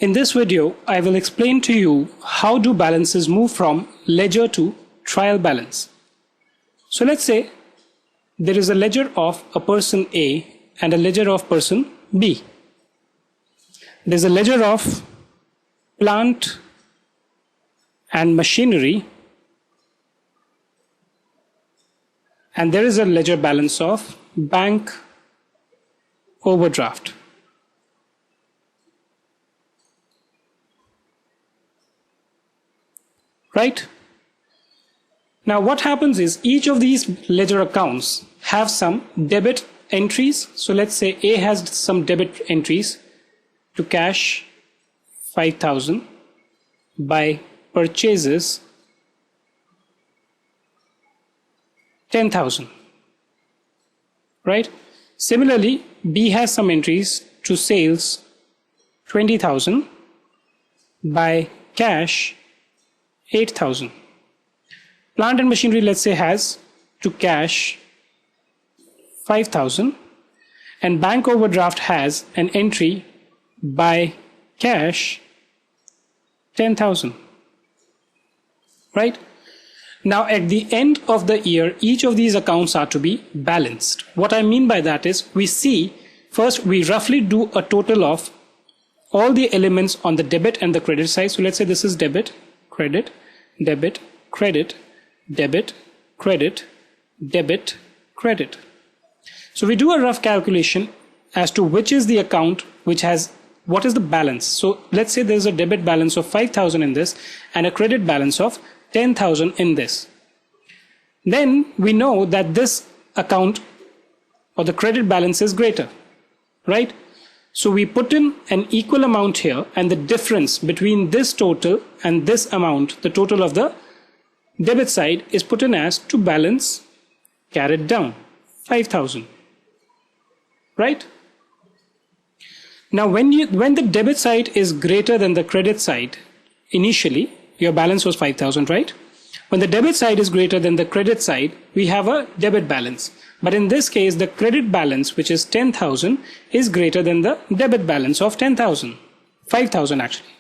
In this video, I will explain to you how do balances move from ledger to trial balance. So let's say there is a ledger of a person A and a ledger of person B. There's a ledger of plant and machinery, and there is a ledger balance of bank overdraft. Right? Now what happens is each of these ledger accounts have some debit entries. So let's say A has some debit entries to cash 5,000, by purchases 10,000. Right? Similarly, B has some entries to sales 20,000, by cash 8,000. Plant and machinery, let's say, has to cash 5,000, and bank overdraft has an entry by cash 10,000. Right? Now at the end of the year, each of these accounts are to be balanced. What I mean by that is we roughly do a total of all the elements on the debit and the credit side. So let's say this is debit, credit, debit, credit, debit, credit, debit, credit. So we do a rough calculation as to which is the account which has what is the balance. So let's say there's a debit balance of 5,000 in this and a credit balance of 10,000 in this. Then we know that this account or the credit balance is greater, right? So we put in an equal amount here, and the difference between this total and this amount, the total of the debit side, is put in as to balance carried down 5,000. Right? Now when the debit side is greater than the credit side, initially your balance was 5,000, right? When the debit side is greater than the credit side, we have a debit balance. But in this case, the credit balance, which is 10,000, is greater than the debit balance of 10,000, 5,000 actually.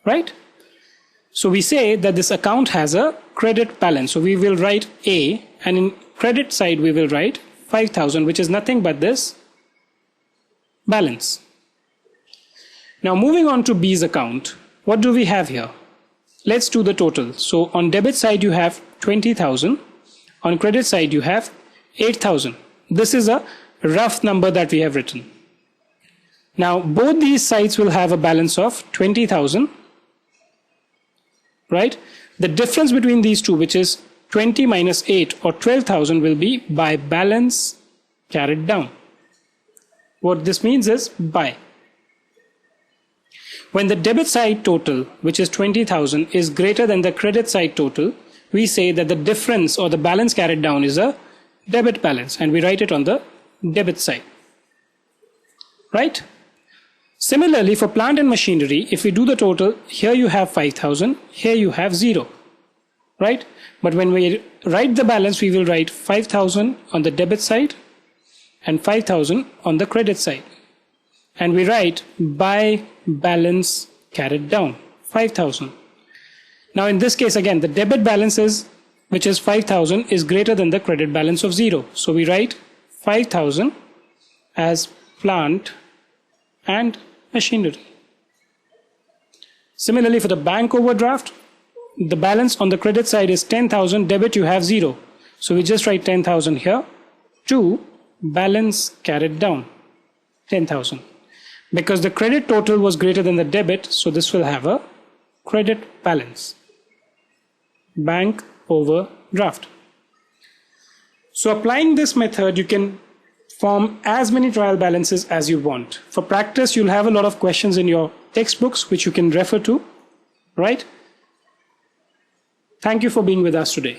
Right? So we say that this account has a credit balance. So we will write A, and in credit side we will write 5,000, which is nothing but this balance. Now moving on to B's account, what do we have here? Let's do the total. So on debit side you have 20,000, on credit side you have 8,000. This is a rough number that we have written. Now both these sides will have a balance of 20,000. Right? The difference between these two, which is 20 minus 8 or 12,000, will be by balance carried down. What this means is by. When the debit side total, which is 20,000, is greater than the credit side total, we say that the difference or the balance carried down is a debit balance, and we write it on the debit side. Right? Similarly, for plant and machinery, if we do the total, here you have 5,000, here you have 0. Right? But when we write the balance, we will write 5,000 on the debit side and 5,000 on the credit side. And we write by balance carried down 5,000. Now in this case again, the debit balance which is 5,000, is greater than the credit balance of 0. So we write 5,000 as plant and machinery. Similarly, for the bank overdraft, the balance on the credit side is 10,000, debit you have 0. So we just write 10,000 here to balance carried down 10,000. Because the credit total was greater than the debit, so this will have a credit balance. Bank overdraft. So applying this method, you can form as many trial balances as you want. For practice, you'll have a lot of questions in your textbooks which you can refer to. Right? Thank you for being with us today.